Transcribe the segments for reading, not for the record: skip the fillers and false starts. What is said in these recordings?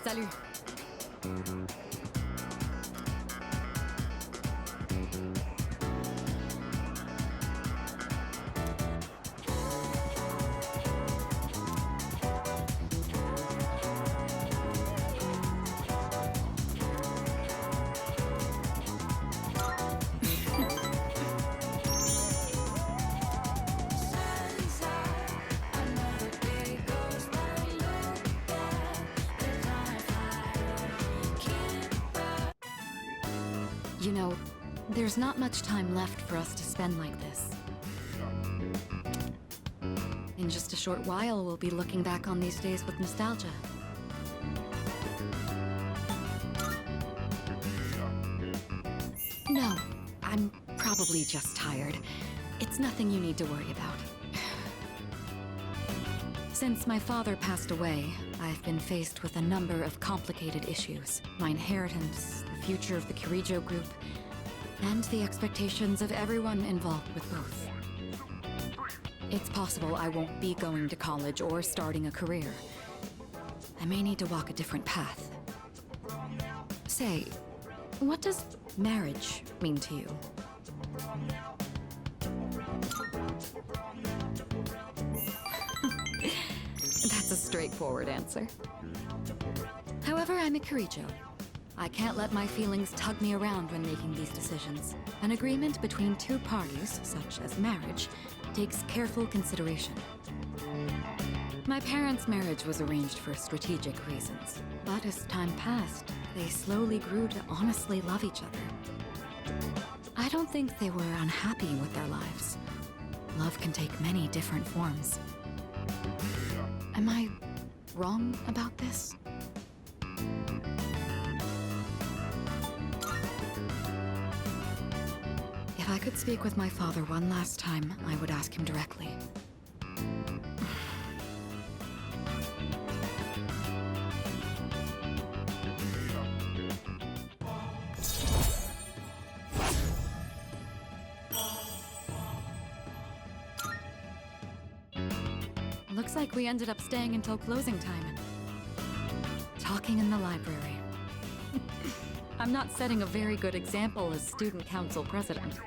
Salut. You know, there's not much time left for us to spend like this. In just a short while, we'll be looking back on these days with nostalgia. No, I'm probably just tired. It's nothing you need to worry about. Since my father passed away, I've been faced with a number of complicated issues. My inheritance, the future of the Kirijo group, and the expectations of everyone involved with both. It's possible I won't be going to college or starting a career. I may need to walk a different path. Say, what does marriage mean to you? That's a straightforward answer. However, I'm a Kirijo. I can't let my feelings tug me around when making these decisions. An agreement between two parties, such as marriage, takes careful consideration. My parents' marriage was arranged for strategic reasons, but as time passed, they slowly grew to honestly love each other. I don't think they were unhappy with their lives. Love can take many different forms. Am I wrong about this? If I could speak with my father one last time, I would ask him directly. Looks like we ended up staying until closing time. Talking in the library. I'm not setting a very good example as student council president.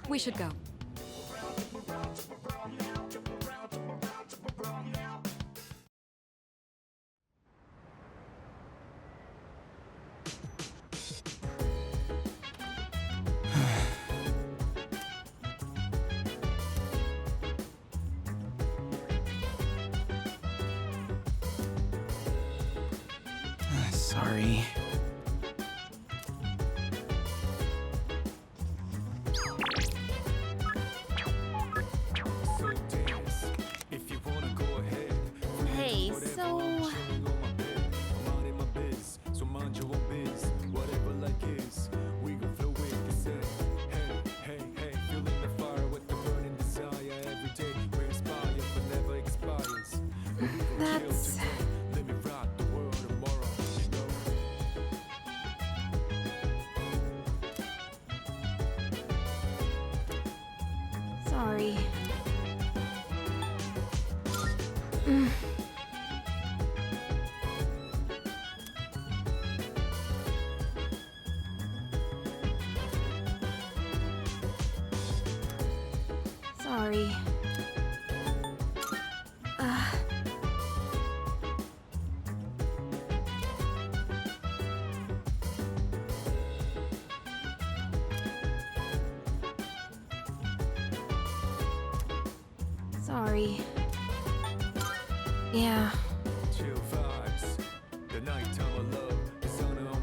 We should go. Sorry. Hey, so... That's... Sorry. Sorry. Sorry. Yeah. Chill vibes. The nighttime of love is on and on.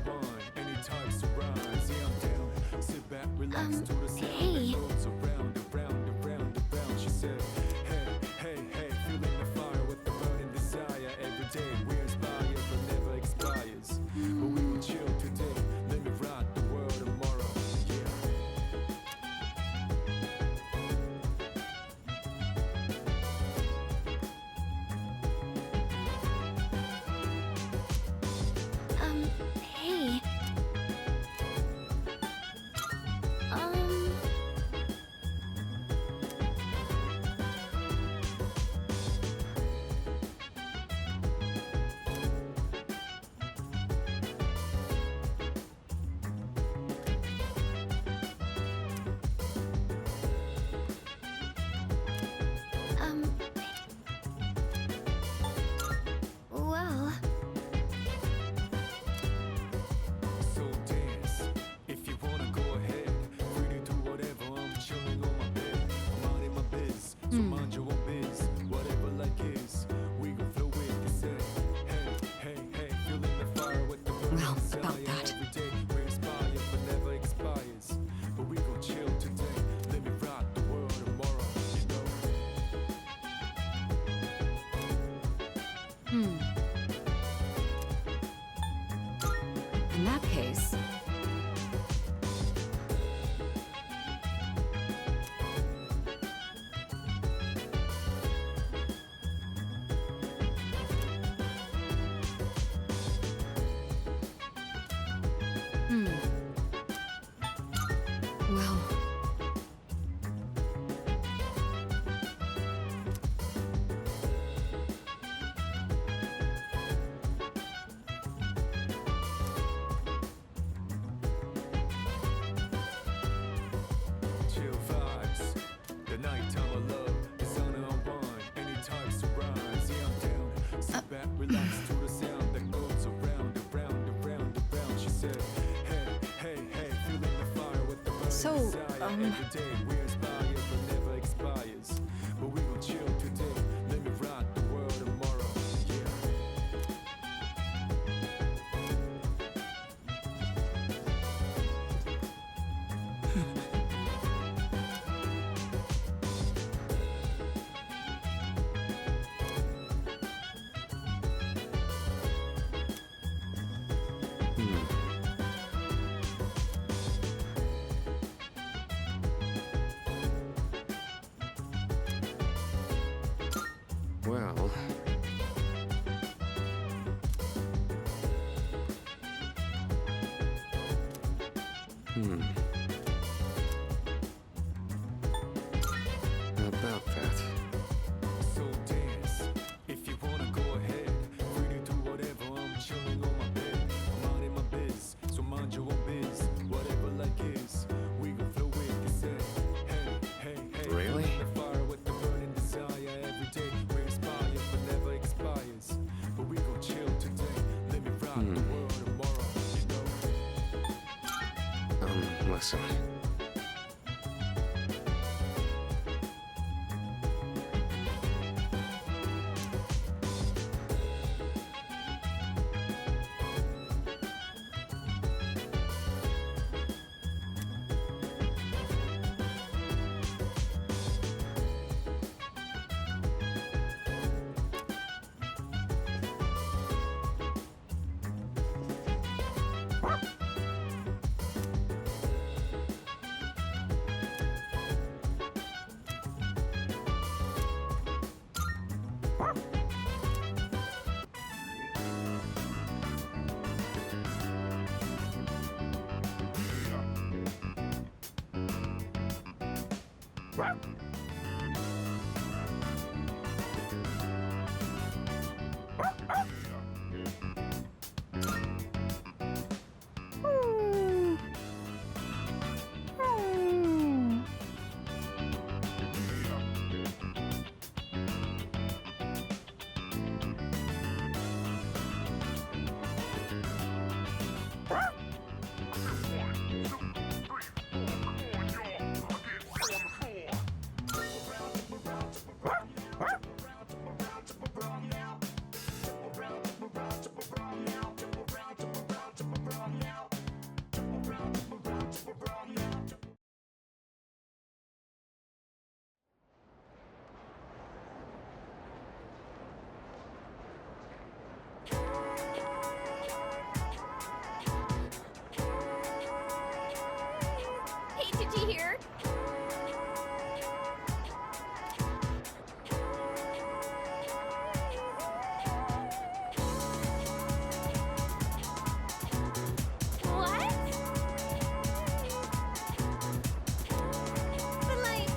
Any types of rise. Yeah, I'm down. Sit back, relax to the sound hey. that goes around and round and round and round. She said, hey, hey, hey, feeling the fire with the burning desire. Every day we inspire but never expires. But we will chill today. Let me rock the world tomorrow. Yeah. Hey. relax to the sound that goes around, around, around, around. She said, hey, hey, hey, feeling the fire with the burning So, desire. Every day we inspire but never expires. But we will chill today, let me rock the world tomorrow. Yeah. Well... About that. So dance, if you wanna go ahead. Free to do whatever, I'm chilling on my bed. I'm minding my biz, so mind your own biz. Whatever like is, we gon' flow with this head. Hey, hey, hey. Really? The fire with the burning desire. Every day we inspire but never expires. But we gon' chill today, let me rock the world tomorrow, you know? Listen. Hey, did you hear? What? But like...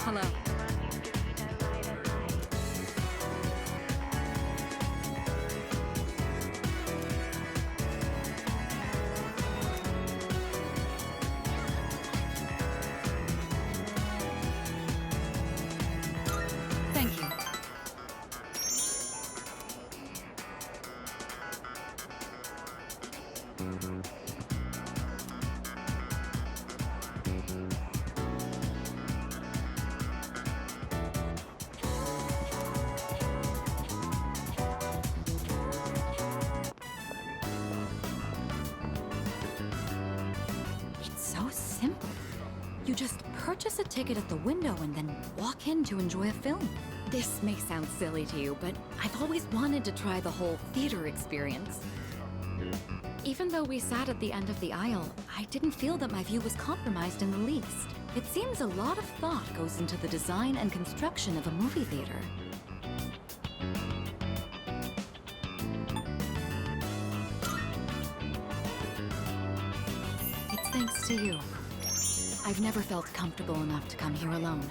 Hello. Thank you. It's so simple. You just purchase a ticket at the window and then walk in to enjoy a film. This may sound silly to you, but I've always wanted to try the whole theater experience. Even though we sat at the end of the aisle, I didn't feel that my view was compromised in the least. It seems a lot of thought goes into the design and construction of a movie theater. It's thanks to you. I've never felt comfortable enough to come here alone.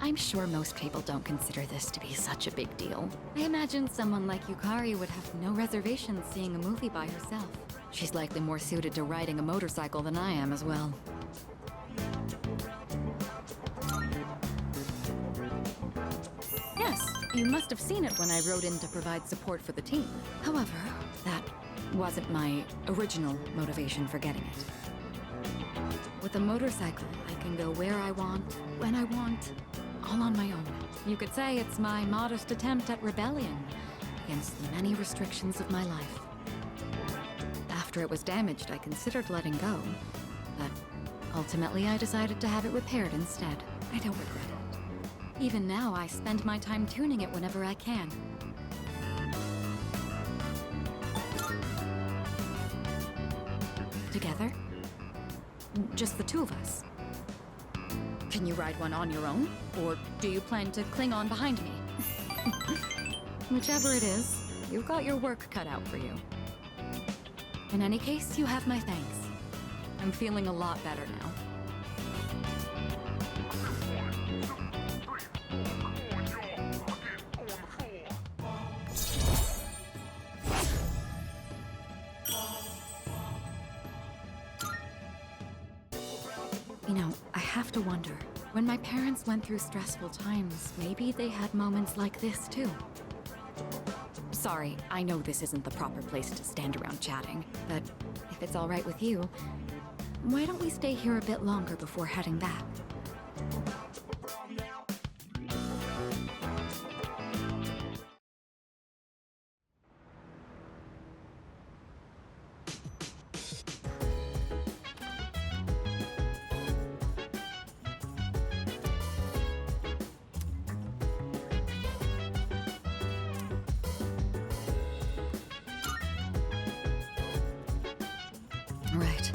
I'm sure most people don't consider this to be such a big deal. I imagine someone like Yukari would have no reservations seeing a movie by herself. She's likely more suited to riding a motorcycle than I am as well. Yes, you must have seen it when I rode in to provide support for the team. However, that wasn't my original motivation for getting it. With a motorcycle, I can go where I want, when I want, all on my own. You could say it's my modest attempt at rebellion against the many restrictions of my life. After it was damaged, I considered letting go, but ultimately I decided to have it repaired instead. I don't regret it. Even now, I spend my time tuning it whenever I can. Together? Just the two of us. Can you ride one on your own? Or do you plan to cling on behind me? Whichever it is, you've got your work cut out for you. In any case, you have my thanks. I'm feeling a lot better now. You know, I have to wonder, when my parents went through stressful times, maybe they had moments like this too. Sorry, I know this isn't the proper place to stand around chatting, but if it's all right with you, why don't we stay here a bit longer before heading back? Right.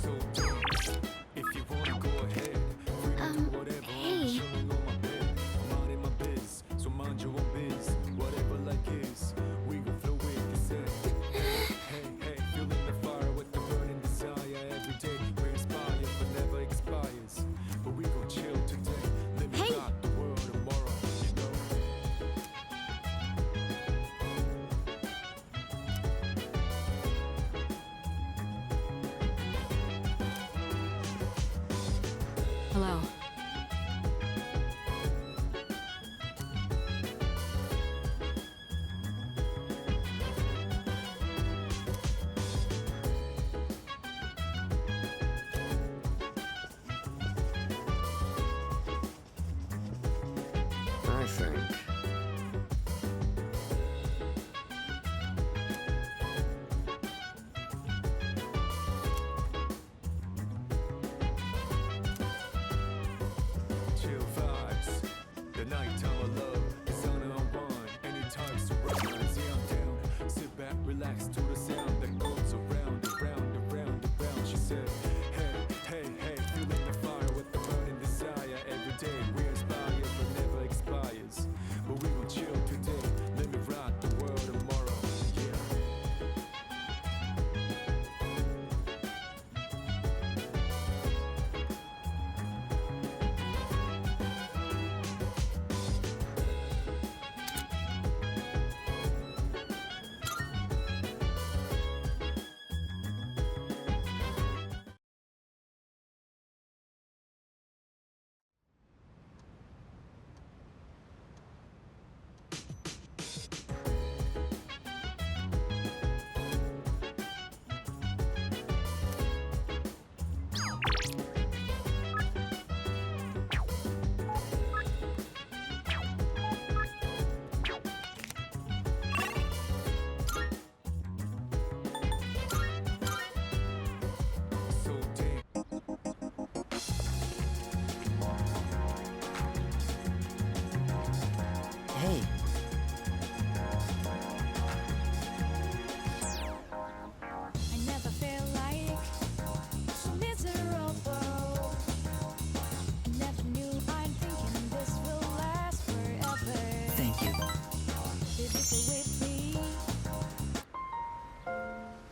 So dance. If you wanna go ahead, free to do whatever. I'm hey. chilling on my bed. I'm minding my biz, so mind your own biz. Whatever like is, we gon' flow with the set. Hey, hey, feeling the fire with the burning desire every day. We inspire but never expires. But we gon' chill today. Live Hey. out the world tomorrow, you know. Hello. I think. Chill vibes, the nighttime of love, it's on and unwind, anytime surround, yeah I'm down, sit back, relax to the sound that goes around and round and round and round, she said, hey, hey, hey, feeling the fire with the burning desire, every day we inspire but never expires,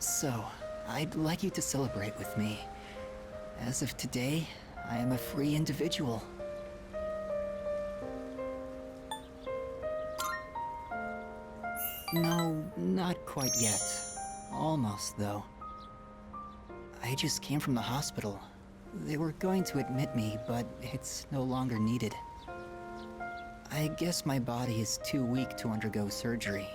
So, I'd like you to celebrate with me. As of today, I am a free individual. No, not quite yet. Almost, though. I just came from the hospital. They were going to admit me, but it's no longer needed. I guess my body is too weak to undergo surgery.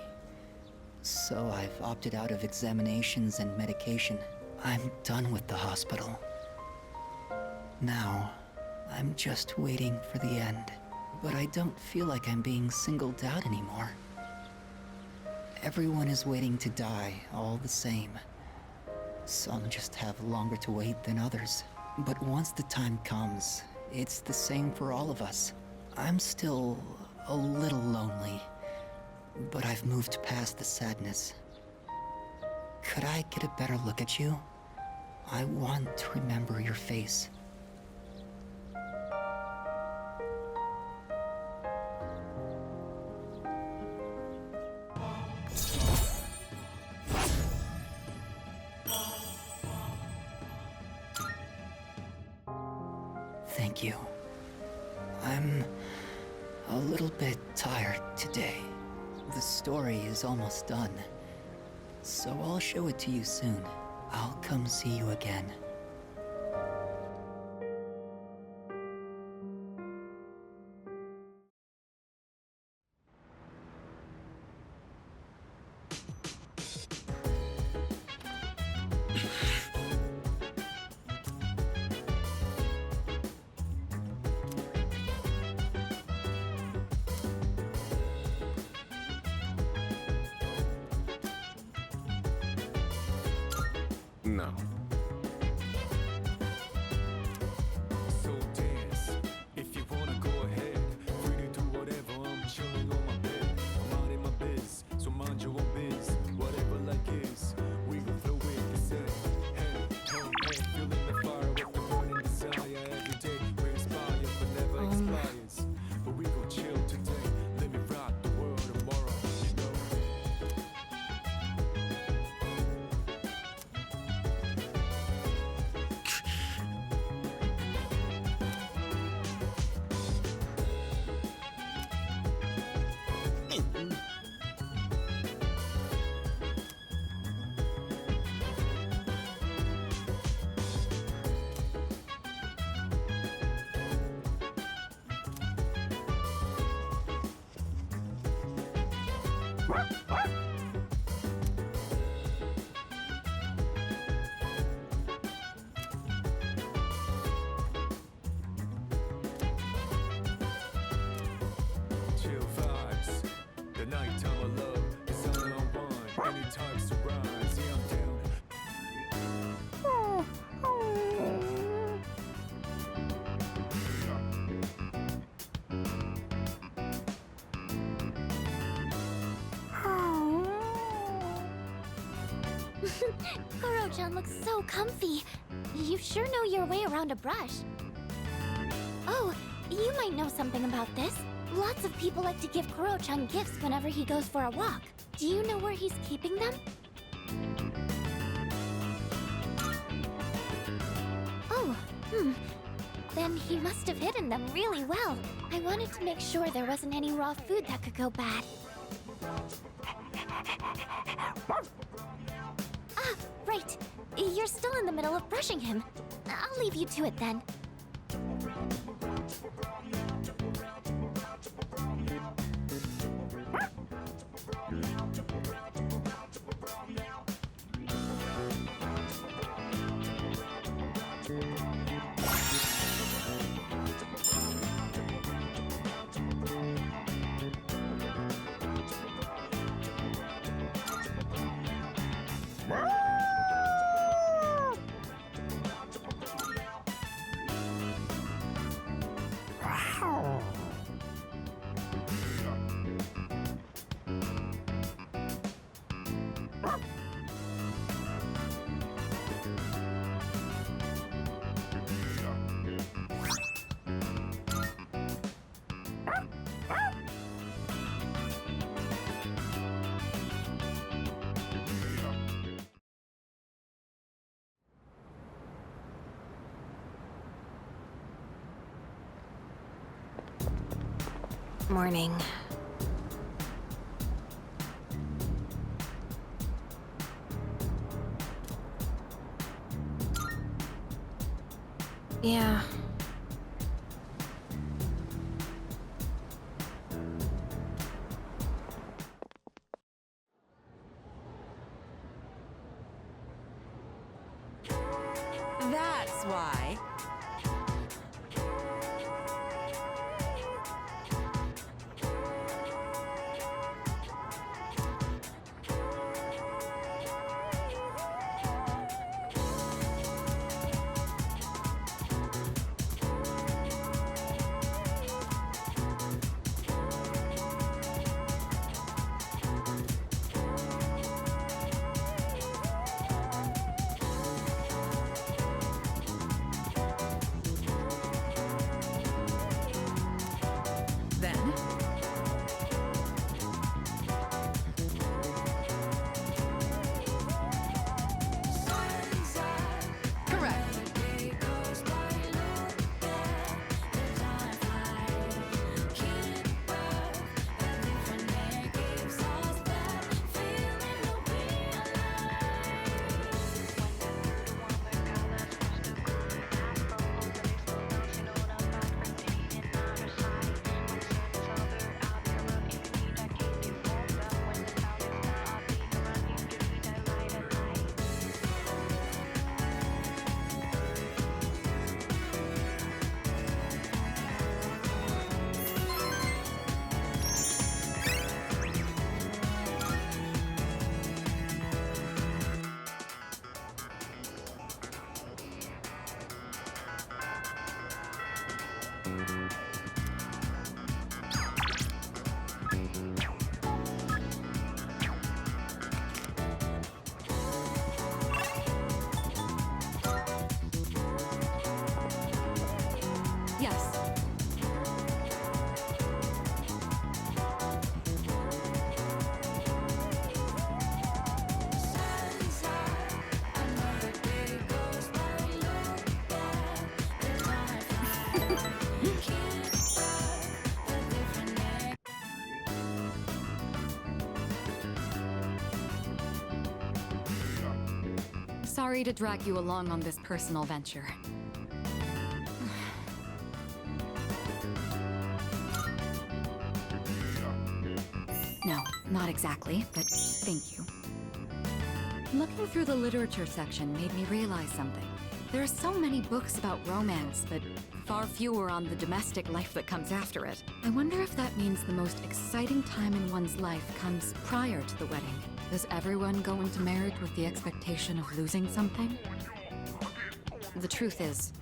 So I've opted out of examinations and medication. I'm done with the hospital. Now, I'm just waiting for the end. But I don't feel like I'm being singled out anymore. Everyone is waiting to die all the same. Some just have longer to wait than others. But once the time comes, it's the same for all of us. I'm still a little lonely, but I've moved past the sadness. Could I get a better look at you? I want to remember your face. Thank you. I'm a little bit tired today. The story is almost done, so I'll show it to you soon. I'll come see you again. No. So dance, if you wanna go ahead. Free to do whatever, I'm chilling on my bed. I'm out in my biz, so mind your own biz. Whatever like is, we gon' throw it, they say. Hey, hey, hey, feeling the fire with the burning desire. Every day we inspire, but never expires. But we gon' chill today, let me rock the world tomorrow, you know. Chill vibes, the nighttime of love, the sun unwind, anytime surprise, yeah I'm down. Koro-chan looks so comfy. You sure know your way around a brush. Oh, you might know something about this. Lots of people like to give Koro-chan gifts whenever he goes for a walk. Do you know where he's keeping them? Oh, Then he must have hidden them really well. I wanted to make sure there wasn't any raw food that could go bad. Ah, right. You're still in the middle of brushing him. I'll leave you to it then. Morning. Yeah. That's why. Then, correct. Yes. Sorry to drag you along on this personal venture. No, not exactly, but thank you. Looking through the literature section made me realize something. There are so many books about romance, but far fewer on the domestic life that comes after it. I wonder if that means the most exciting time in one's life comes prior to the wedding. Does everyone go into marriage with the expectation of losing something? The truth is,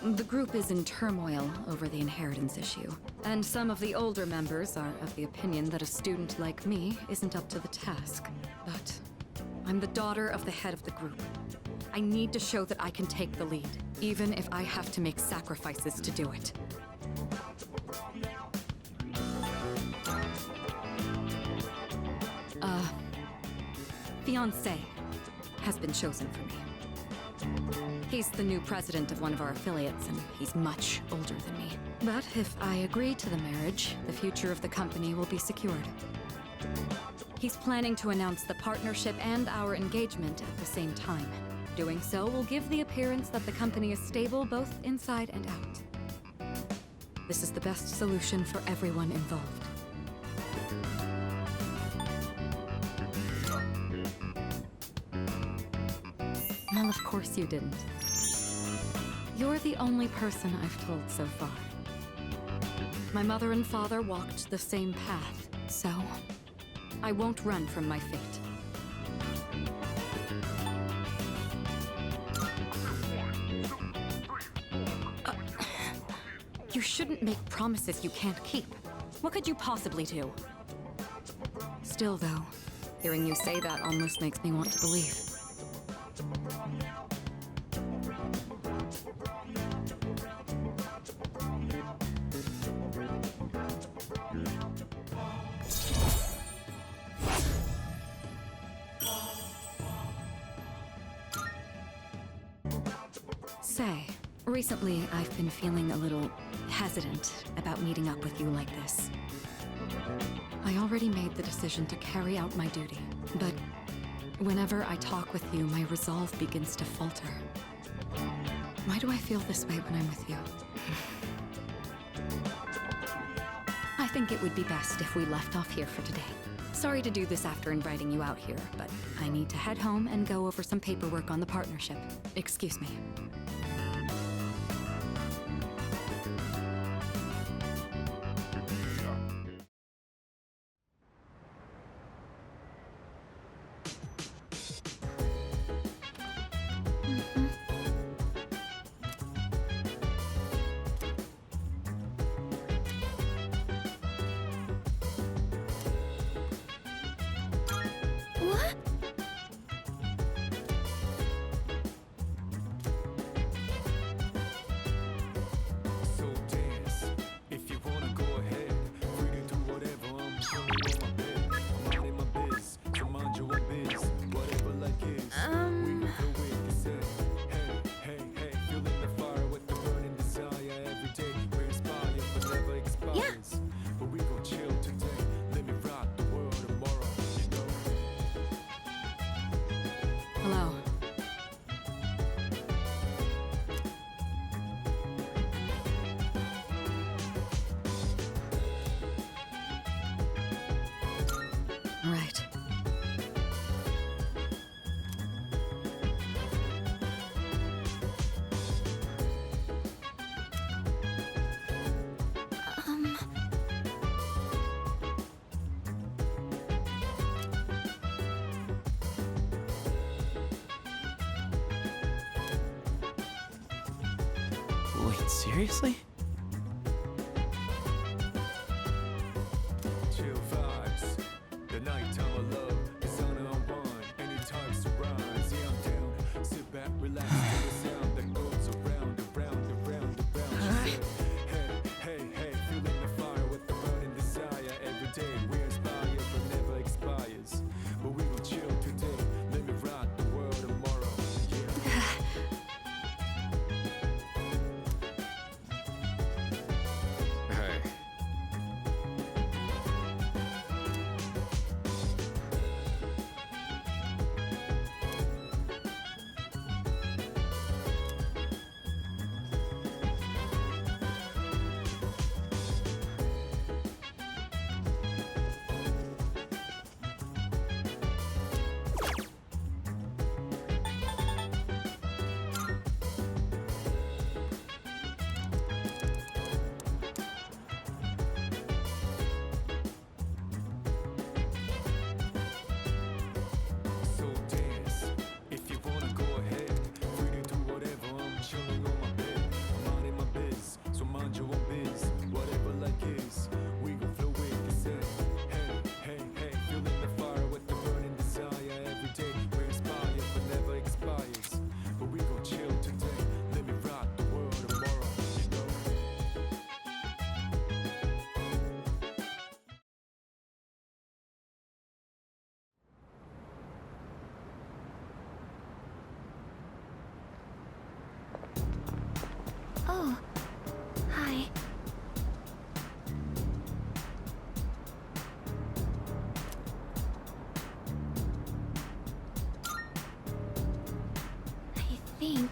the group is in turmoil over the inheritance issue, and some of the older members are of the opinion that a student like me isn't up to the task. But I'm the daughter of the head of the group. I need to show that I can take the lead, even if I have to make sacrifices to do it. Fiancé has been chosen for me. He's the new president of one of our affiliates, and he's much older than me. But if I agree to the marriage, the future of the company will be secured. He's planning to announce the partnership and our engagement at the same time. Doing so will give the appearance that the company is stable both inside and out. This is the best solution for everyone involved. Well, of course you didn't. You're the only person I've told so far. My mother and father walked the same path, so I won't run from my fate. You shouldn't make promises you can't keep. What could you possibly do? Still, though, hearing you say that almost makes me want to believe. Say, recently I've been feeling a little hesitant about meeting up with you like this. I already made the decision to carry out my duty, but whenever I talk with you, my resolve begins to falter. Why do I feel this way when I'm with you? I think it would be best if we left off here for today. Sorry to do this after inviting you out here, but I need to head home and go over some paperwork on the partnership. Excuse me. What? So dance, if you wanna go ahead. Free to do whatever, I'm chilling on my bed. I'm minding my biz, so mind your own biz. Whatever life is, we can throw it this end. Hey, hey, hey, feeling the fire with the burning desire. Every day we're inspired, but never expires. But we gon' chill today, let me rock the world tomorrow, you know? Hello. Right. Wait, seriously? Chill vibes, the nighttime of love is on and unwind. Any types of rise, yeah, I'm down. Sit back, relax to the sound that goes around and round and round and round. She said, hey, hey, hey, feeling the fire with the burning desire. Every day we're inspired, but never expires. But we will chill today, let me rock the world tomorrow. Yeah. Hey. So dance, if you wanna go ahead. Free to do whatever, I'm chilling on my bed. I'm minding my biz, so mind your own biz. Whatever life is, we gon' flow with this end. Hey, hey, hey, feeling the fire with the burning desire. Every day we're inspired, but never expires. But we gon' chill today, let me rock the world tomorrow, you know? Oh, hi. I think...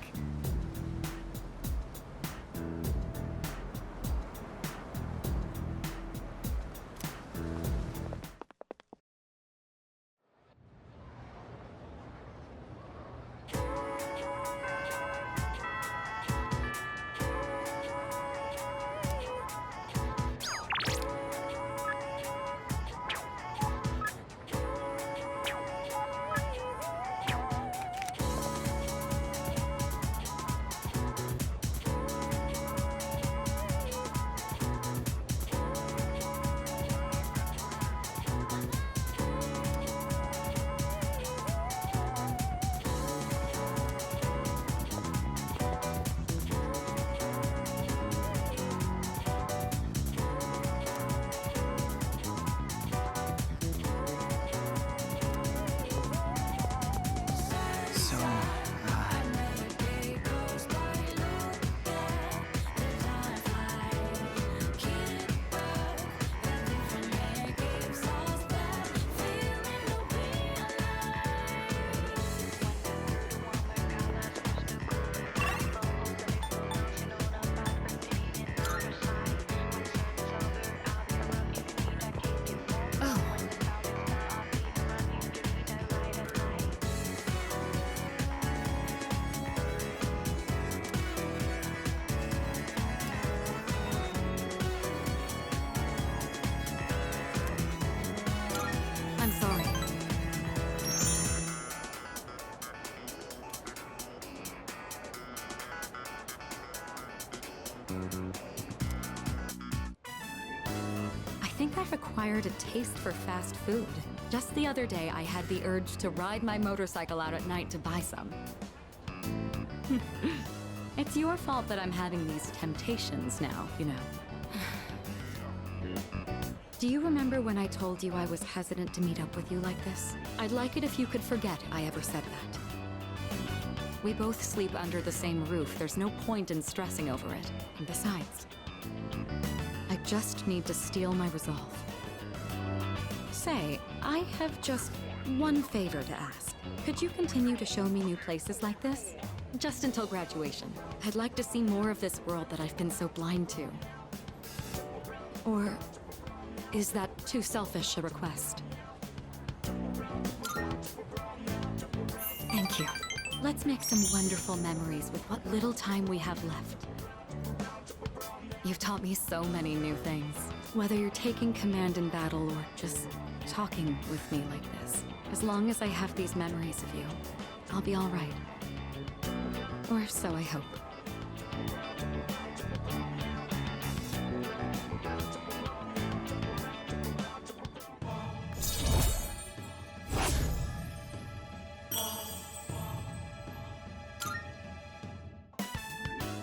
I think I've acquired a taste for fast food. Just the other day, I had the urge to ride my motorcycle out at night to buy some. It's your fault that I'm having these temptations now, you know. Do you remember when I told you I was hesitant to meet up with you like this? I'd like it if you could forget I ever said that. We both sleep under the same roof. There's no point in stressing over it. And besides, I just need to steel my resolve. Say, I have just one favor to ask. Could you continue to show me new places like this? Just until graduation. I'd like to see more of this world that I've been so blind to. Or is that too selfish a request? Thank you. Let's make some wonderful memories with what little time we have left. You've taught me so many new things. Whether you're taking command in battle or just talking with me like this. As long as I have these memories of you, I'll be all right. Or so I hope.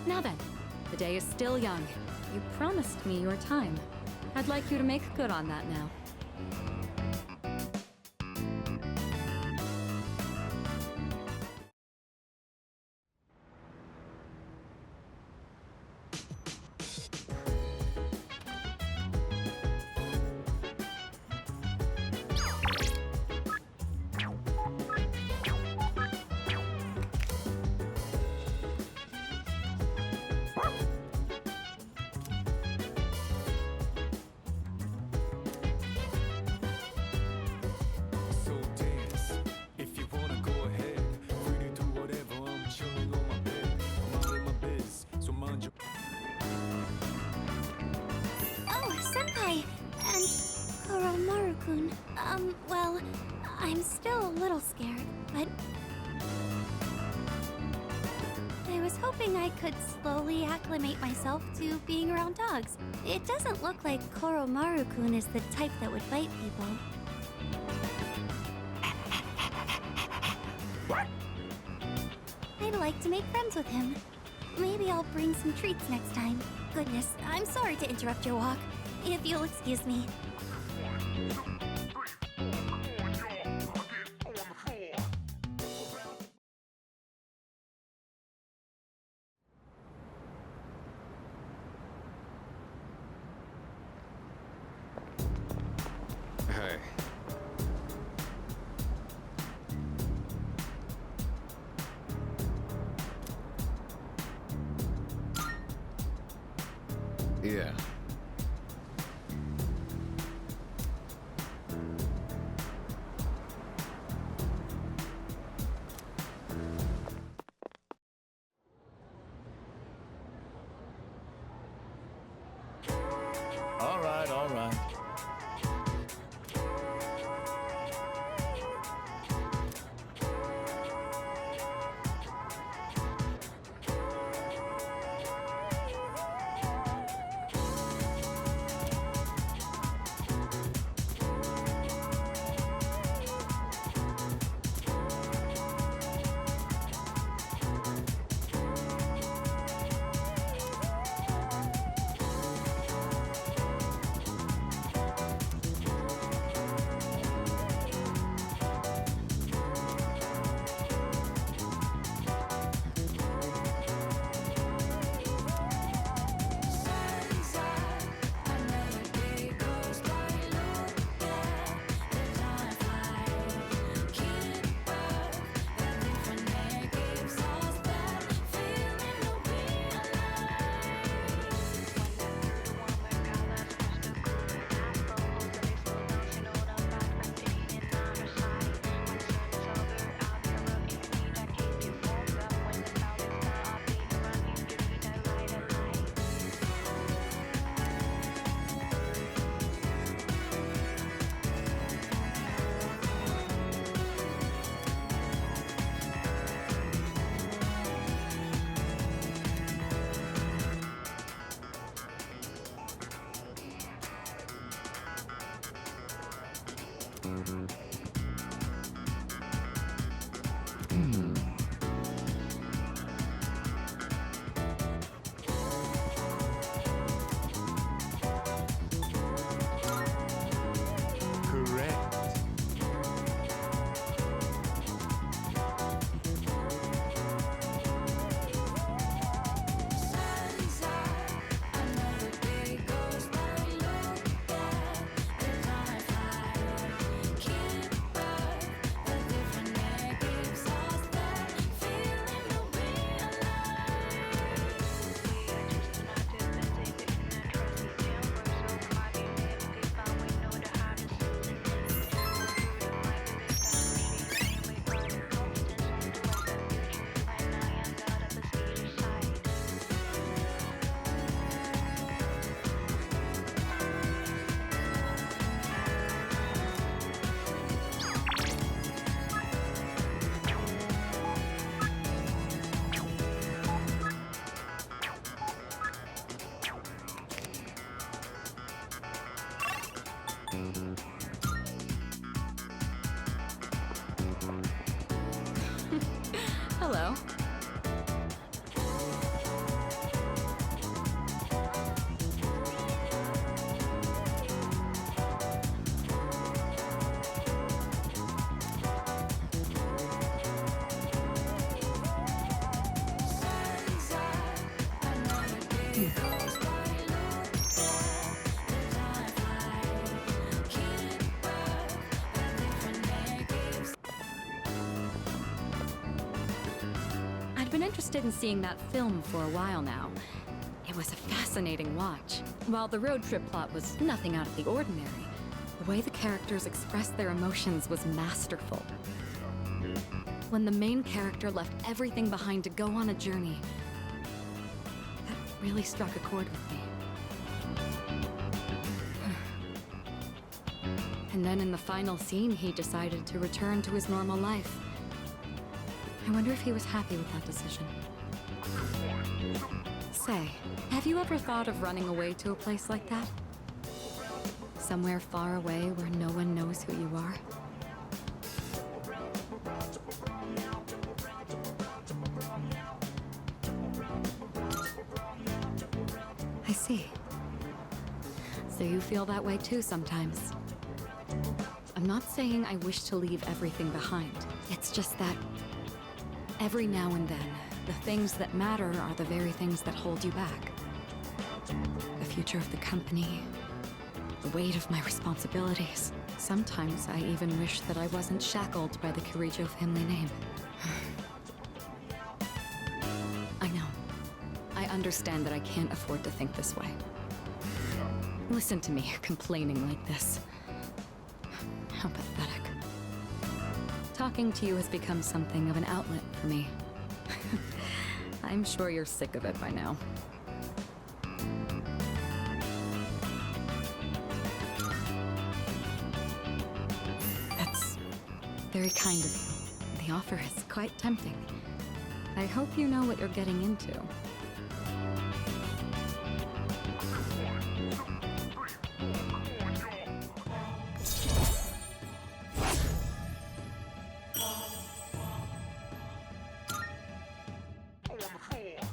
Now then, the day is still young. You promised me your time. I'd like you to make good on that now. So dance, if you wanna go ahead. Free to do whatever, I'm chilling on my bed. I'm minding my biz, so mind your... Oh, Senpai! And Koromaru-kun. Well, I'm still a little scared, but... I was hoping I could slowly acclimate myself to being around dogs. It doesn't look like Koromaru-kun is the type that would bite people. I'd like to make friends with him. Maybe I'll bring some treats next time. Goodness, I'm sorry to interrupt your walk. If you'll excuse me. Hey. Yeah. All right, all right. Correct. Hello. I'd been interested in seeing that film for a while now. It was a fascinating watch. While the road trip plot was nothing out of the ordinary, the way the characters expressed their emotions was masterful. When the main character left everything behind to go on a journey, that really struck a chord with me. And then in the final scene, he decided to return to his normal life. I wonder if he was happy with that decision. Say, have you ever thought of running away to a place like that? Somewhere far away where no one knows who you are? I see. So you feel that way too sometimes. I'm not saying I wish to leave everything behind. It's just that every now and then, the things that matter are the very things that hold you back. The future of the company, the weight of my responsibilities. Sometimes I even wish that I wasn't shackled by the Kirijo family name. I know. I understand that I can't afford to think this way. Listen to me complaining like this. How pathetic. Talking to you has become something of an outlet for me. I'm sure you're sick of it by now. That's very kind of you. The offer is quite tempting. I hope you know what you're getting into.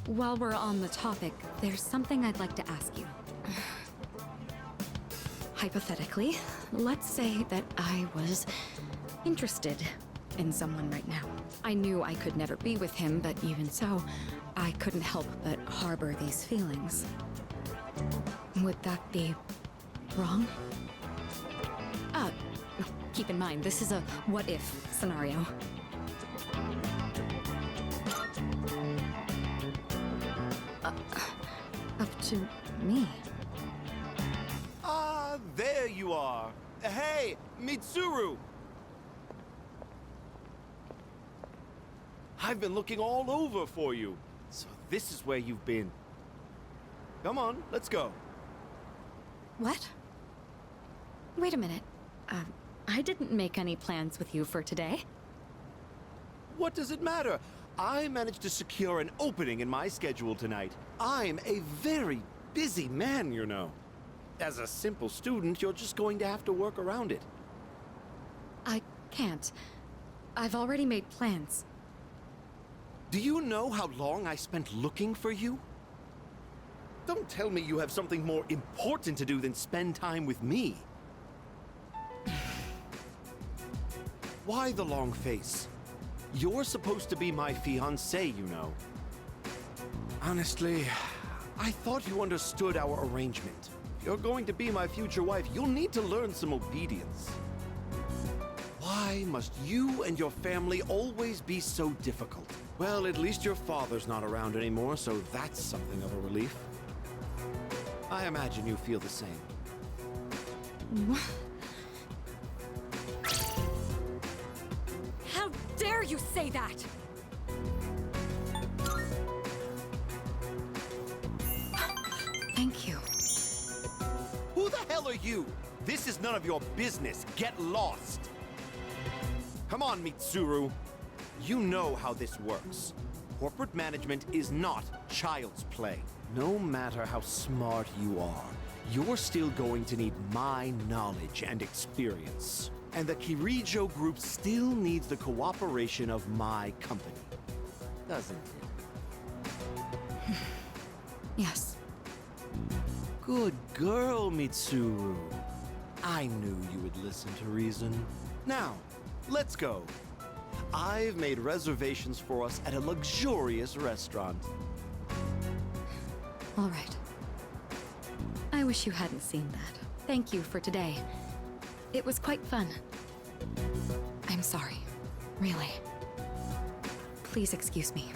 While we're on the topic, there's something I'd like to ask you. Hypothetically, let's say that I was interested in someone right now. I knew I could never be with him, but even so, I couldn't help but harbor these feelings. Would that be wrong? Keep in mind, this is a what-if scenario. Up to me. Ah, there you are. Hey, Mitsuru! I've been looking all over for you. So this is where you've been. Come on, let's go. What? Wait a minute. I didn't make any plans with you for today. What does it matter? I managed to secure an opening in my schedule tonight. I'm a very busy man, you know. As a simple student, you're just going to have to work around it. I can't. I've already made plans. Do you know how long I spent looking for you? Don't tell me you have something more important to do than spend time with me. Why the long face? You're supposed to be my fiancé, you know. Honestly, I thought you understood our arrangement. If you're going to be my future wife, you'll need to learn some obedience. Why must you and your family always be so difficult? Well, at least your father's not around anymore, so that's something of a relief. I imagine you feel the same. How dare you say that? Thank you. Who the hell are you? This is none of your business. Get lost. Come on, Mitsuru. You know how this works. Corporate management is not child's play. No matter how smart you are, you're still going to need my knowledge and experience. And the Kirijo group still needs the cooperation of my company. Doesn't it? Yes. Good girl, Mitsuru. I knew you would listen to reason. Now, let's go. I've made reservations for us at a luxurious restaurant. All right. I wish you hadn't seen that. Thank you for today. It was quite fun. I'm sorry. Really. Please excuse me.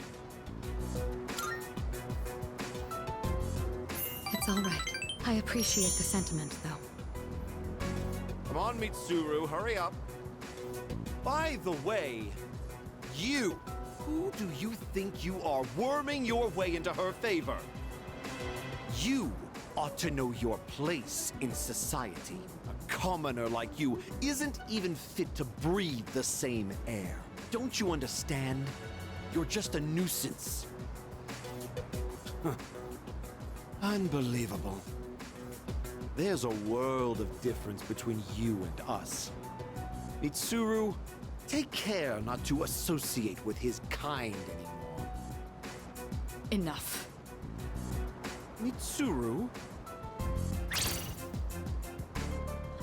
It's all right. I appreciate the sentiment, though. Come on, Mitsuru, hurry up. By the way, you, who do you think you are worming your way into her favor? You ought to know your place in society. A commoner like you isn't even fit to breathe the same air. Don't you understand? You're just a nuisance. Unbelievable. There's a world of difference between you and us. Mitsuru, take care not to associate with his kind anymore. Enough. Mitsuru?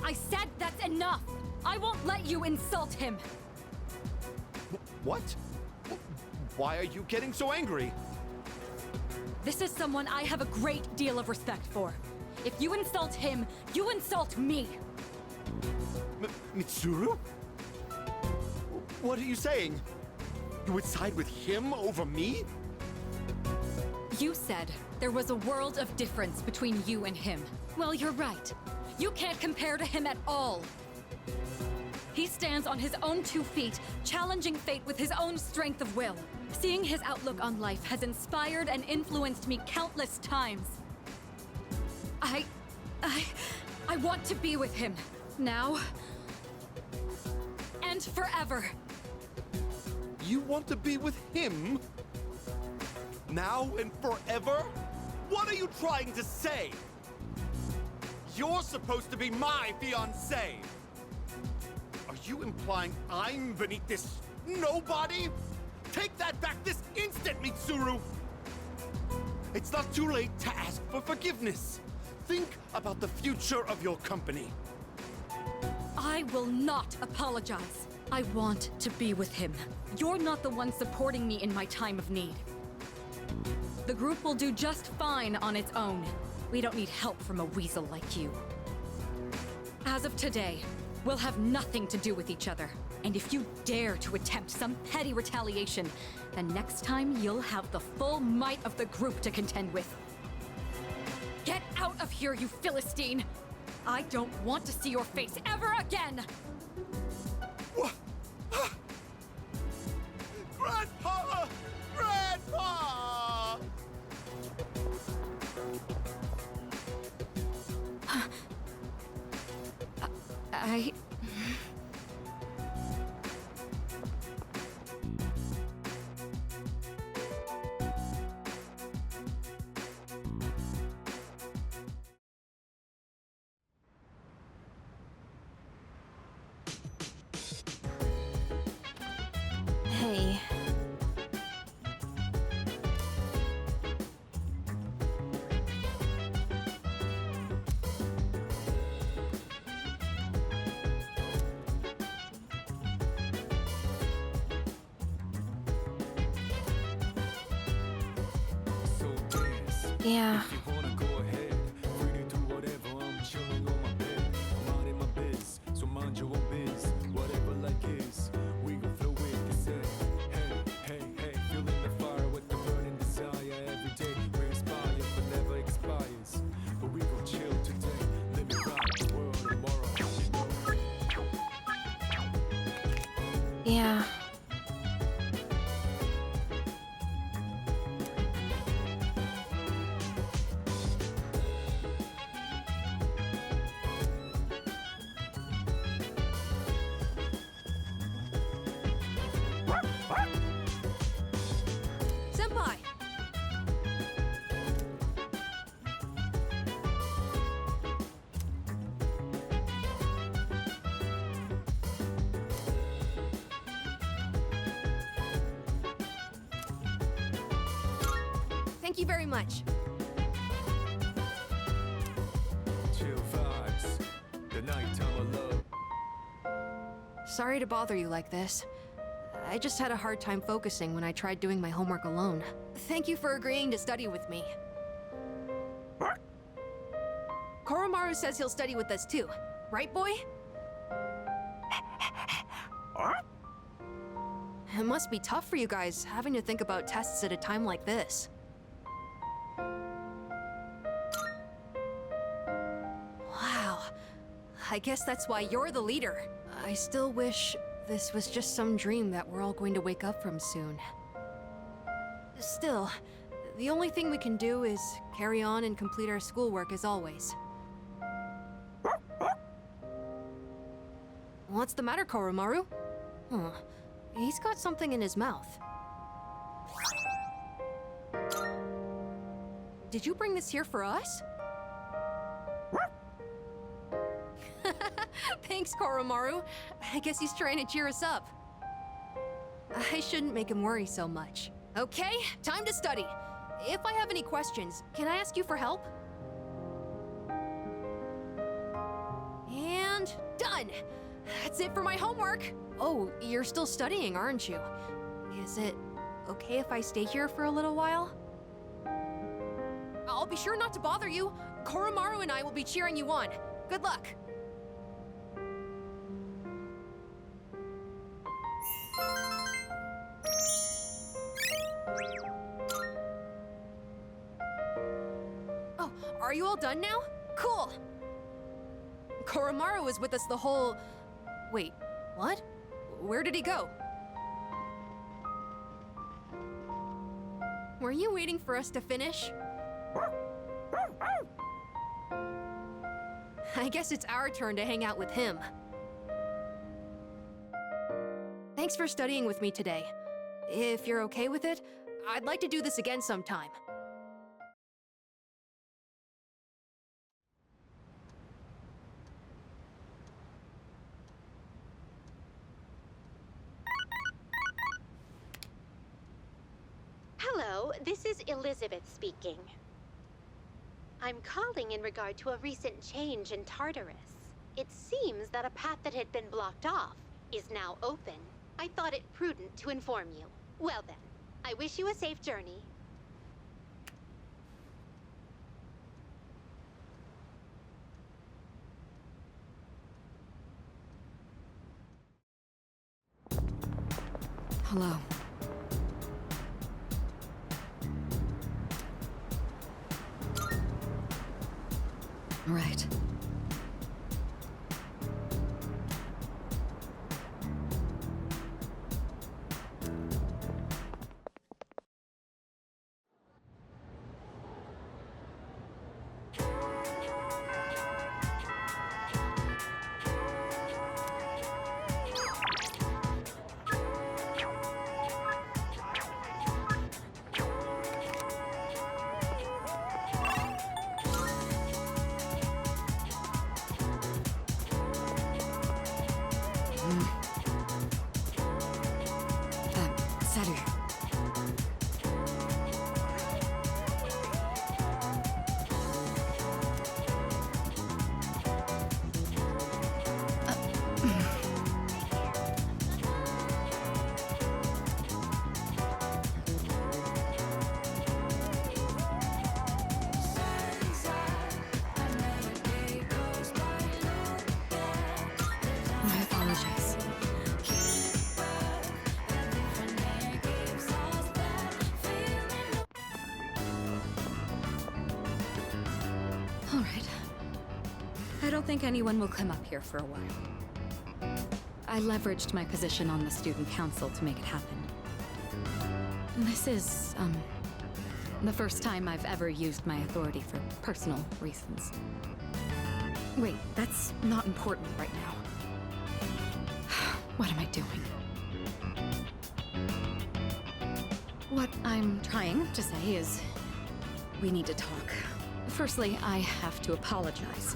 I said that's enough! I won't let you insult him! What? Why are you getting so angry? This is someone I have a great deal of respect for. If you insult him, you insult me! Mitsuru? What are you saying? You would side with him over me? You said there was a world of difference between you and him. Well, you're right. You can't compare to him at all. He stands on his own 2 feet, challenging fate with his own strength of will. Seeing his outlook on life has inspired and influenced me countless times. I want to be with him. Now. And forever. You want to be with him? Now and forever? What are you trying to say? You're supposed to be my fiancé! Are you implying I'm beneath this nobody? Take that back this instant, Mitsuru! It's not too late to ask for forgiveness. Think about the future of your company. I will not apologize. I want to be with him. You're not the one supporting me in my time of need. The group will do just fine on its own. We don't need help from a weasel like you. As of today, we'll have nothing to do with each other. And if you dare to attempt some petty retaliation, then next time you'll have the full might of the group to contend with. Get out of here, you Philistine! I don't want to see your face ever again! What? Grandpa! Grandpa! I... Yeah. If you wanna go ahead, free to do whatever. I'm chilling on my bed. I'm minding my biz, so mind your own biz. Whatever like is, we gon' flow with this head. Hey, hey, hey, feeling the fire with the burning desire. Every day we inspire, but never expires. But we gon' chill today, let me rock the world tomorrow. Yeah. Senpai! Thank you very much. Chill vibes, the nighttime of love. Sorry to bother you like this. I just had a hard time focusing when I tried doing my homework alone. Thank you for agreeing to study with me. Koromaru says he'll study with us too. Right, boy? It must be tough for you guys, having to think about tests at a time like this. Wow. I guess that's why you're the leader. I still wish this was just some dream that we're all going to wake up from soon. Still, the only thing we can do is carry on and complete our schoolwork as always. What's the matter, Koromaru? Huh. He's got something in his mouth. Did you bring this here for us? Thanks, Koromaru. I guess he's trying to cheer us up. I shouldn't make him worry so much. Okay, time to study. If I have any questions, can I ask you for help? And done! That's it for my homework! Oh, you're still studying, aren't you? Is it okay if I stay here for a little while? I'll be sure not to bother you. Koromaru and I will be cheering you on. Good luck! Oh, are you all done now? Cool! Koromaru was with us the whole... Wait, what? Where did he go? Were you waiting for us to finish? I guess it's our turn to hang out with him. Thanks for studying with me today. If you're okay with it, I'd like to do this again sometime. Hello, this is Elizabeth speaking. I'm calling in regard to a recent change in Tartarus. It seems that a path that had been blocked off is now open. I thought it prudent to inform you. Well then, I wish you a safe journey. Hello. Right. Saru. I don't think anyone will come up here for a while. I leveraged my position on the student council to make it happen. This is, the first time I've ever used my authority for personal reasons. Wait, that's not important right now. What am I doing? What I'm trying to say is, we need to talk. Firstly, I have to apologize.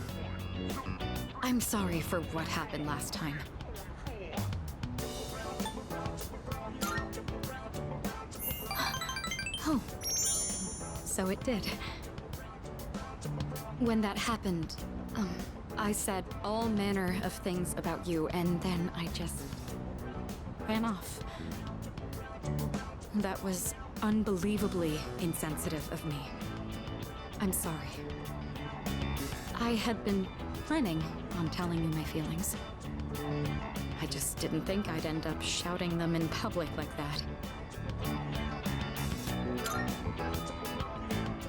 I'm sorry for what happened last time. Oh, so it did. When that happened, I said all manner of things about you, and then I just ran off. That was unbelievably insensitive of me. I'm sorry. I had been planning on telling you my feelings. I just didn't think I'd end up shouting them in public like that.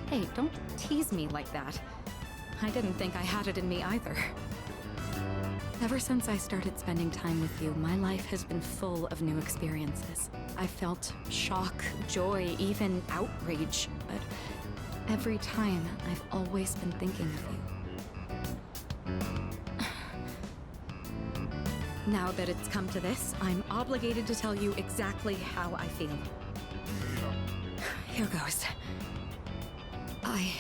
Hey, don't tease me like that. I didn't think I had it in me either. Ever since I started spending time with you, my life has been full of new experiences. I felt shock, joy, even outrage, but every time I've always been thinking of you. Now that it's come to this, I'm obligated to tell you exactly how I feel. Here goes. I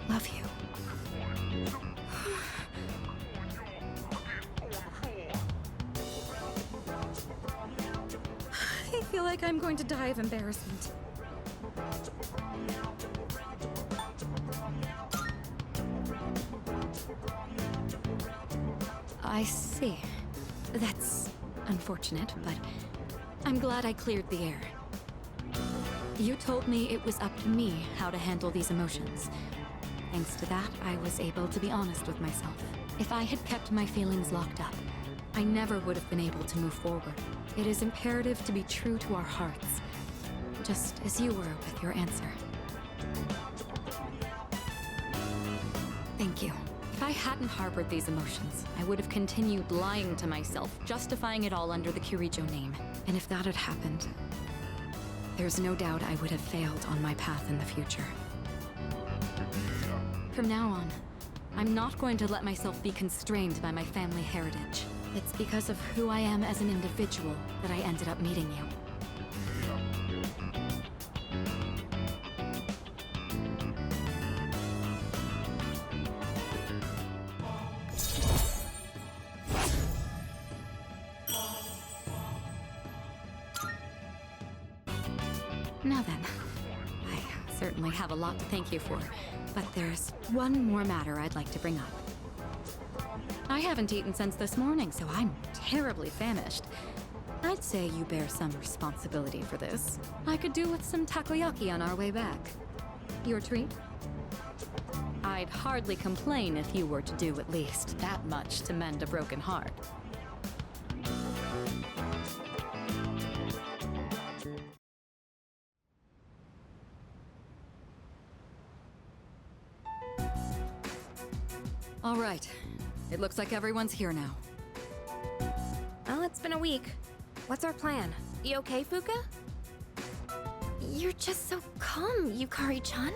love you. I feel like I'm going to die of embarrassment. I see. That's unfortunate, but I'm glad I cleared the air. You told me it was up to me how to handle these emotions. Thanks to that, I was able to be honest with myself. If I had kept my feelings locked up, I never would have been able to move forward. It is imperative to be true to our hearts, just as you were with your answer. Thank you. If I hadn't harbored these emotions, I would have continued lying to myself, justifying it all under the Kirijo name. And if that had happened, there's no doubt I would have failed on my path in the future. From now on, I'm not going to let myself be constrained by my family heritage. It's because of who I am as an individual that I ended up meeting you. Now then, I certainly have a lot to thank you for, but there's one more matter I'd like to bring up. I haven't eaten since this morning, so I'm terribly famished. I'd say you bear some responsibility for this. I could do with some takoyaki on our way back. Your treat? I'd hardly complain if you were to do at least that much to mend a broken heart. All right. It looks like everyone's here now. Well, it's been a week. What's our plan? You okay, Fuka? You're just so calm, Yukari-chan.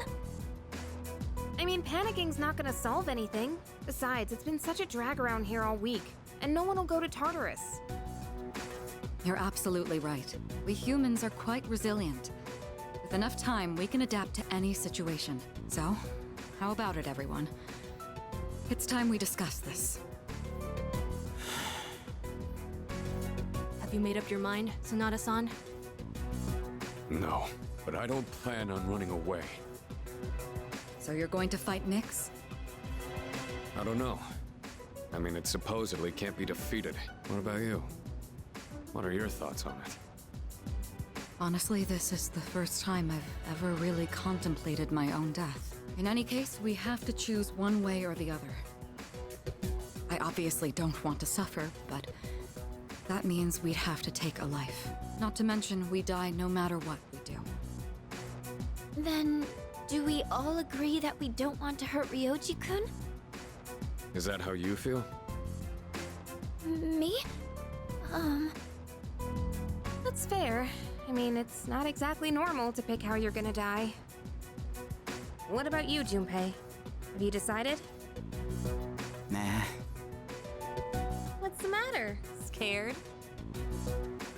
I mean, panicking's not gonna solve anything. Besides, it's been such a drag around here all week, and no one will go to Tartarus. You're absolutely right. We humans are quite resilient. With enough time, we can adapt to any situation. So, how about it, everyone? It's time we discuss this. Have you made up your mind, Sonata-san? No, but I don't plan on running away. So you're going to fight Nyx? I don't know. I mean, it supposedly can't be defeated. What about you? What are your thoughts on it? Honestly, this is the first time I've ever really contemplated my own death. In any case, we have to choose one way or the other. I obviously don't want to suffer, but that means we'd have to take a life. Not to mention, we die no matter what we do. Then, Do we all agree that we don't want to hurt Ryoji-kun? Is that how you feel? Me? That's fair. I mean, it's not exactly normal to pick how you're gonna die. What about you, Junpei? Have you decided? Nah. What's the matter? Scared?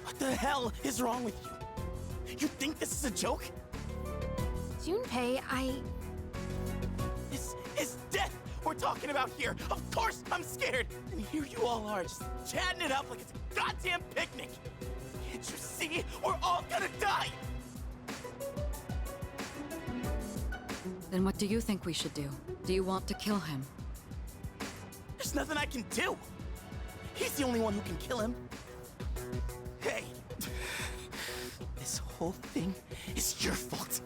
What the hell is wrong with you? You think this is a joke? Junpei, This is death we're talking about here. Of course I'm scared. And here you all are, just chatting it up like it's a goddamn picnic. Can't you see? We're all gonna die. Then what do you think we should do? Do you want to kill him? There's nothing I can do. He's the only one who can kill him. Hey, this whole thing is your fault.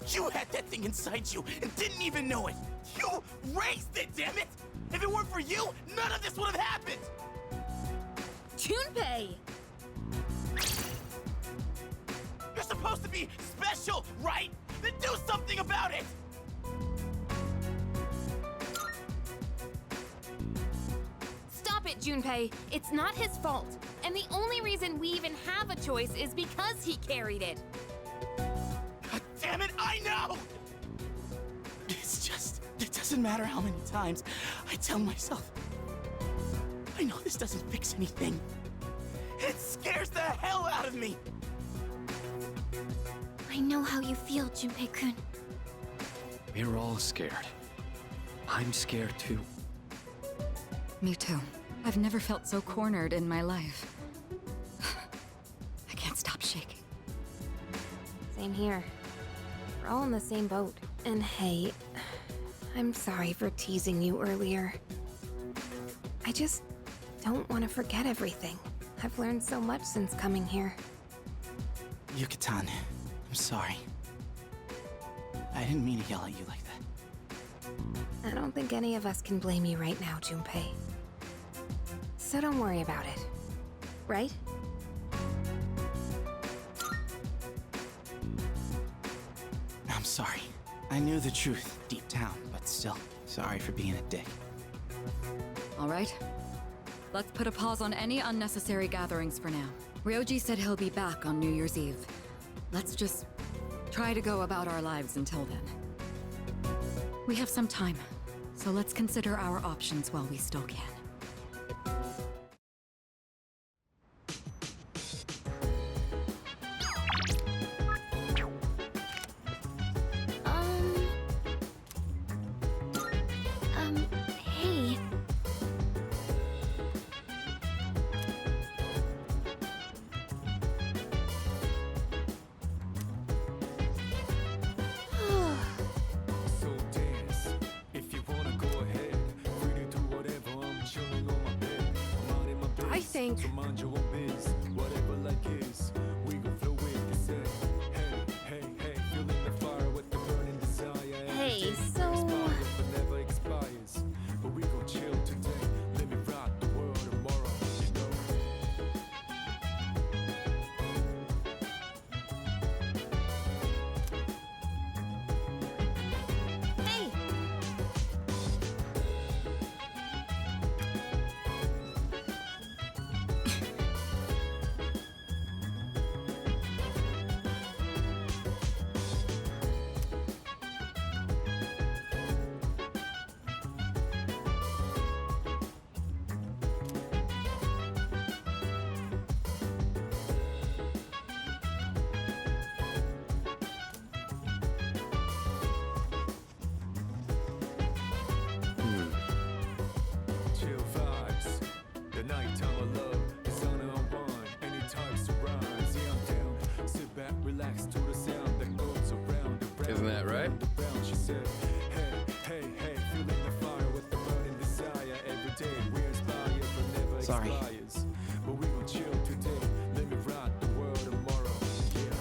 You had that thing inside you and didn't even know it. You raised it, damn it! If it weren't for you, none of this would have happened. Junpei! You're supposed to be special, right? Then do something about it! Stop it, Junpei. It's not his fault. And the only reason we even have a choice is because he carried it. God damn it, I know! It's just, it doesn't matter how many times I tell myself. I know this doesn't fix anything. It scares the hell out of me! I know how you feel, Junpei-kun. We're all scared. I'm scared too. Me too. I've never felt so cornered in my life. I can't stop shaking. Same here. We're all in the same boat. And hey, I'm sorry for teasing you earlier. I just don't want to forget everything. I've learned so much since coming here. Yuki-tan, I'm sorry. I didn't mean to yell at you like that. I don't think any of us can blame you right now, Junpei. So don't worry about it. Right? I'm sorry. I knew the truth deep down, but still, sorry for being a dick. All right. Let's put a pause on any unnecessary gatherings for now. Ryoji said he'll be back on New Year's Eve. Let's just try to go about our lives until then. We have some time, so let's consider our options while we still can. Hey. So dance, if you wanna go ahead. Free to do whatever, I'm chilling on my bed. I'm minding my business, I think- so mind your own biz. Whatever like is, we gon' flow with the set. Hey, hey, hey, feeling the fire with the burning desire. Every Hey, day so- expires, but never expires. But we gon' chill today. Let me rock the world tomorrow, you know. Hey! Chill vibes, the nighttime of love, the sun unwind, anytime surprise. Yeah, I'm down. Sit back, relax to the sound that goes around and round. Isn't that right? Round and round. She said, hey, hey, hey, feeling the fire with the burning desire. Every day we inspire, but never Sorry. expires. But we gon' chill today. Let me rock the world tomorrow. Yeah.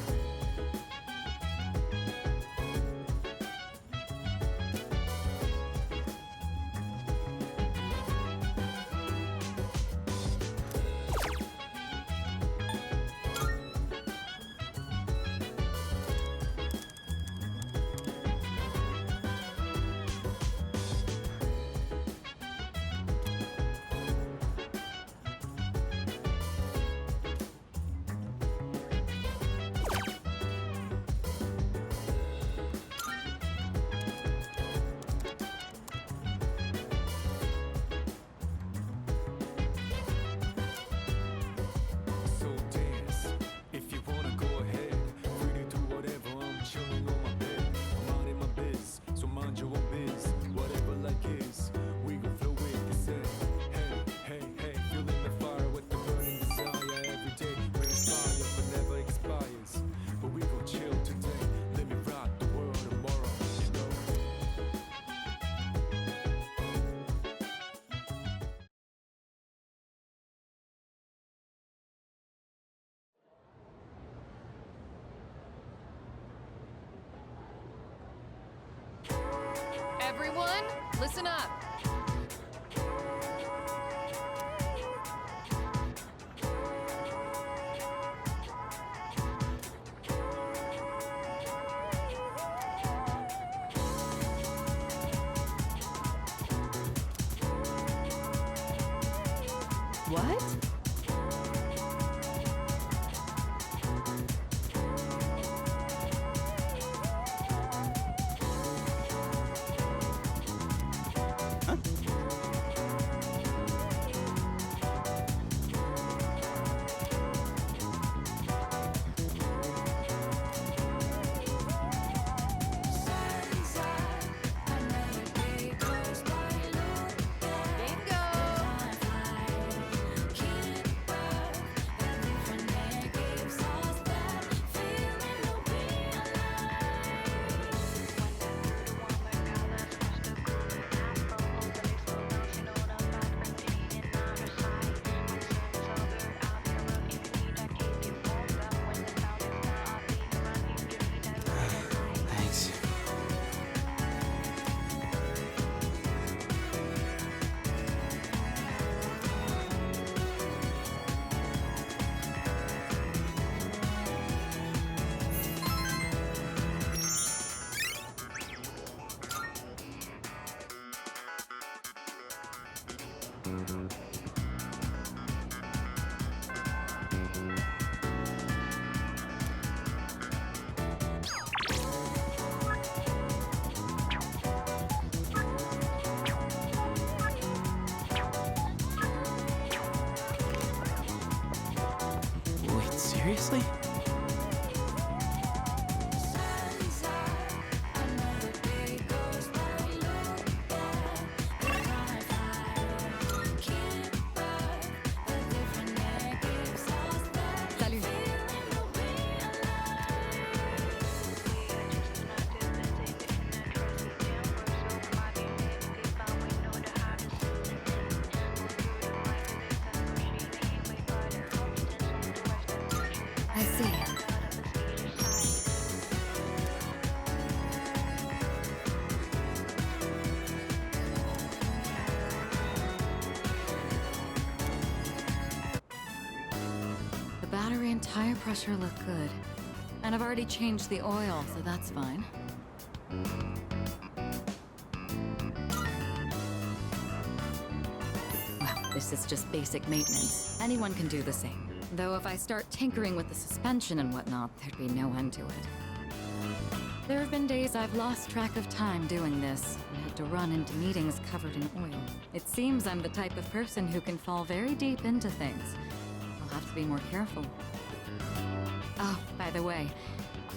Everyone, listen up. What? Thanks. Wait, seriously? Salut. I see. The battery and tire pressure look good. And I've already changed the oil, so that's fine. Well, this is just basic maintenance. Anyone can do the same. Though if I start tinkering with the suspension and whatnot, there'd be no end to it. There have been days I've lost track of time doing this, and had to run into meetings covered in oil. It seems I'm the type of person who can fall very deep into things. I'll have to be more careful. Oh, by the way,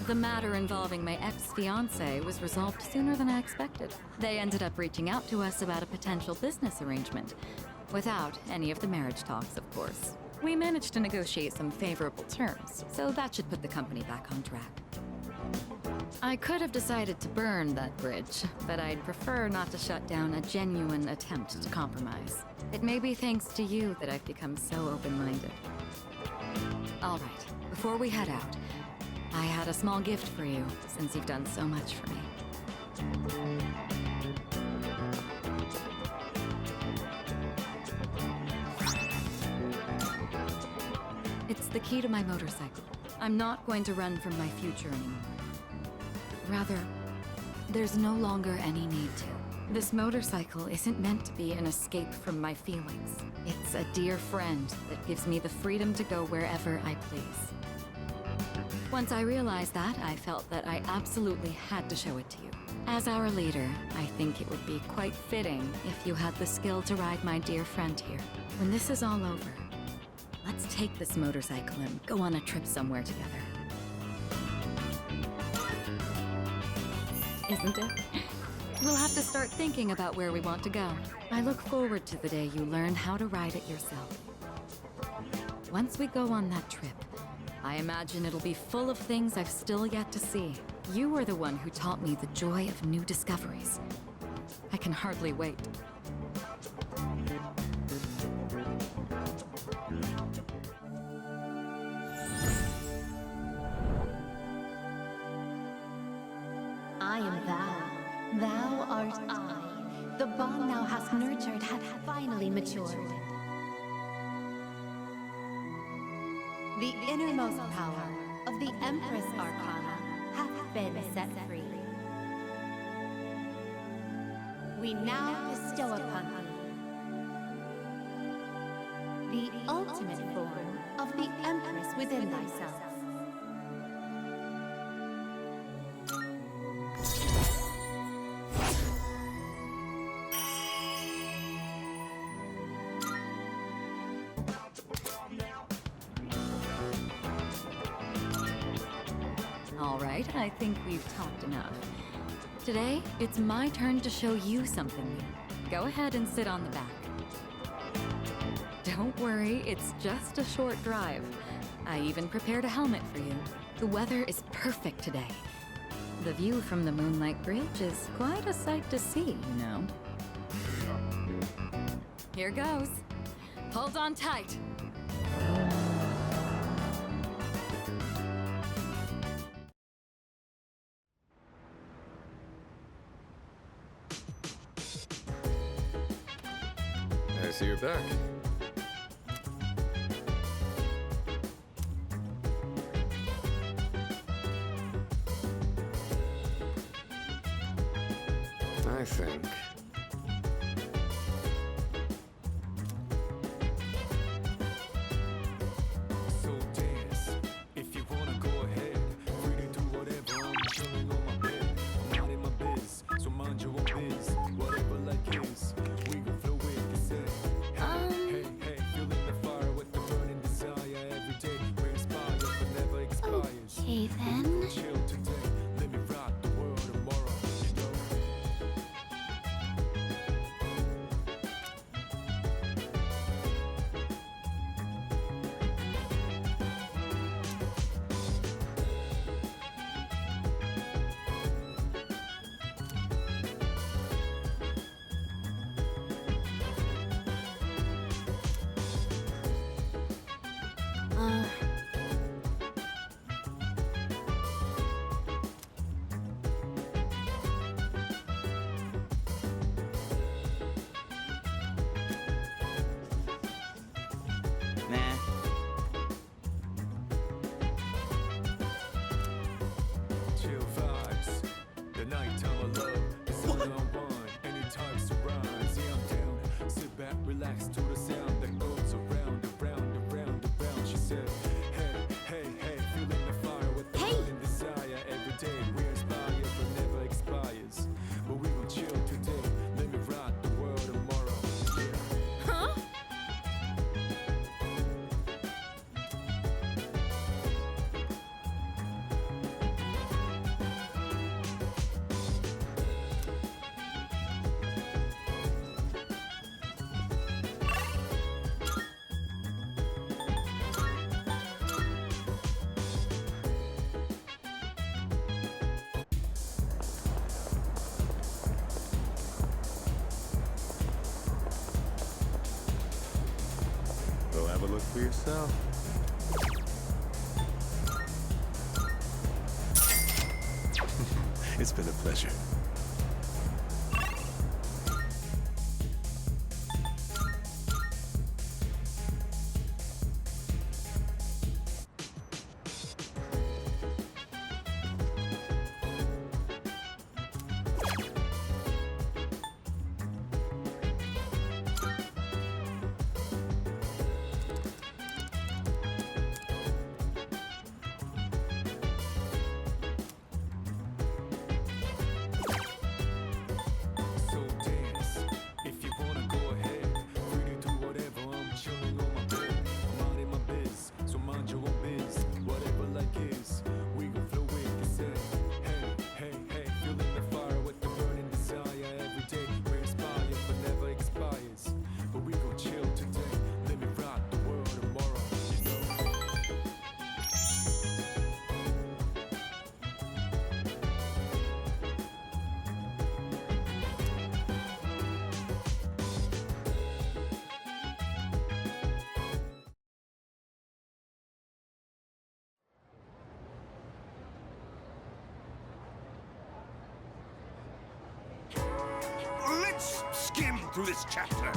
the matter involving my ex-fiancé was resolved sooner than I expected. They ended up reaching out to us about a potential business arrangement, without any of the marriage talks, of course. We managed to negotiate some favorable terms, so that should put the company back on track. I could have decided to burn that bridge, but I'd prefer not to shut down a genuine attempt to compromise. It may be thanks to you that I've become so open-minded. All right, before we head out, I had a small gift for you, since you've done so much for me. It's the key to my motorcycle. I'm not going to run from my future anymore. Rather, there's no longer any need to. This motorcycle isn't meant to be an escape from my feelings. It's a dear friend that gives me the freedom to go wherever I please. Once I realized that, I felt that I absolutely had to show it to you. As our leader, I think it would be quite fitting if you had the skill to ride my dear friend here. When this is all over, let's take this motorcycle and go on a trip somewhere together. Isn't it? We'll have to start thinking about where we want to go. I look forward to the day you learn how to ride it yourself. Once we go on that trip, I imagine it'll be full of things I've still yet to see. You were the one who taught me the joy of new discoveries. I can hardly wait. I am thou. Thou art I. bond thou hast nurtured hath finally matured. The innermost power of the Empress Arcana hath been set free. We now bestow upon thee the ultimate form of the Empress within thyself. All right, I think we've talked enough. Today, it's my turn to show you something new. Go ahead and sit on the back. Don't worry, it's just a short drive. I even prepared a helmet for you. The weather is perfect today. The view from the Moonlight Bridge is quite a sight to see, you know. Here goes. Hold on tight. I see you're back. I think. So dance, if you wanna go ahead. Free to do whatever, I'm chilling on my bed. I'm not in my biz, so mind your own biz. Whatever like is, we gon' flow with the set. Hey, hey, feeling the fire with the burning desire. Every day we inspire, but never expires. Okay then. Chill today, let me rock the world tomorrow, you know? Nah. Chill vibes, the nighttime of love is on unwind. Anytime surprise, yeah I'm down. Sit back, relax to the sound that goes around, around, around, around. She said, hey, hey, hey, feeling the fire with the burning desire. Every day we inspire, but never expires. But we gon' chill today, let me rock the world tomorrow. Yeah. Huh? Go have a look for yourself. It's been a pleasure. Let's skim through this chapter